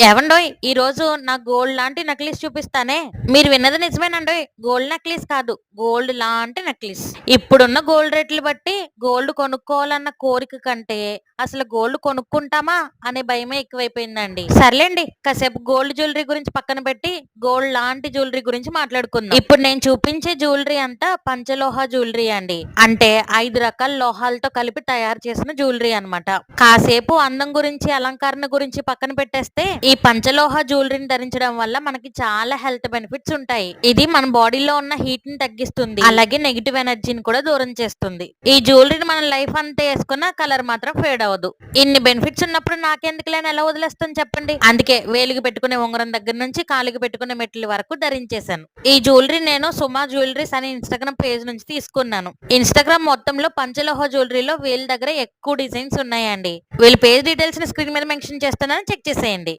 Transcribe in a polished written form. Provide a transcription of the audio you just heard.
ఏవండోయ్ ఈ రోజు నా గోల్డ్ లాంటి నక్లీస్ చూపిస్తానే. మీరు విన్నది నిజమేనండోయ్. గోల్డ్ నక్లీస్ కాదు, గోల్డ్ లాంటి నక్లీస్. ఇప్పుడున్న గోల్డ్ రేట్లు బట్టి గోల్డ్ కొనుక్కోవాలన్న కోరిక కంటే అసలు గోల్డ్ కొనుక్కుంటామా అనే భయమే ఎక్కువైపోయిందండి. సర్లేండి, కాసేపు గోల్డ్ జ్యువెలరీ గురించి పక్కన పెట్టి గోల్డ్ లాంటి జ్యువెలరీ గురించి మాట్లాడుకుందాం. ఇప్పుడు నేను చూపించే జ్యువెలరీ అంతా పంచలోహ జ్యువెలరీ అండి. అంటే 5 రకాల లోహాలతో కలిపి తయారు చేసిన జ్యువెలరీ అన్నమాట. కాసేపు అందం గురించి అలంకరణ గురించి పక్కన పెట్టేస్తే ఈ పంచలోహ జ్యువెలరీని ధరించడం వల్ల మనకి చాలా హెల్త్ బెనిఫిట్స్ ఉంటాయి. ఇది మన బాడీలో ఉన్న హీట్ ని తగ్గిస్తుంది, అలాగే నెగిటివ్ ఎనర్జీని కూడా దూరం చేస్తుంది. ఈ జ్యువెలరీని మన లైఫ్ అంతా వేసుకున్న కలర్ మాత్రం ఫేడ్ అవ్వదు. ఇన్ని బెనిఫిట్స్ ఉన్నప్పుడు నాకెందుకు లేని ఎలా వదిలేస్తాను చెప్పండి. అందుకే వేలికి పెట్టుకునే ఉంగరం దగ్గర నుంచి కాలికి పెట్టుకునే మెట్ల వరకు ధరించేశాను. ఈ జ్యువెలరీ నేను సుమా జ్యువెలరీస్ అనే ఇన్స్టాగ్రామ్ పేజ్ నుంచి తీసుకున్నాను. ఇన్స్టాగ్రామ్ మొత్తంలో పంచలోహ జ్యువెలరీలో వీళ్ళ దగ్గర ఎక్కువ డిజైన్స్ ఉన్నాయండి. వీళ్ళ పేజ్ డీటెయిల్స్ ని స్క్రీన్ మీద మెన్షన్ చేస్తున్నాను, చెక్ చేసేయండి.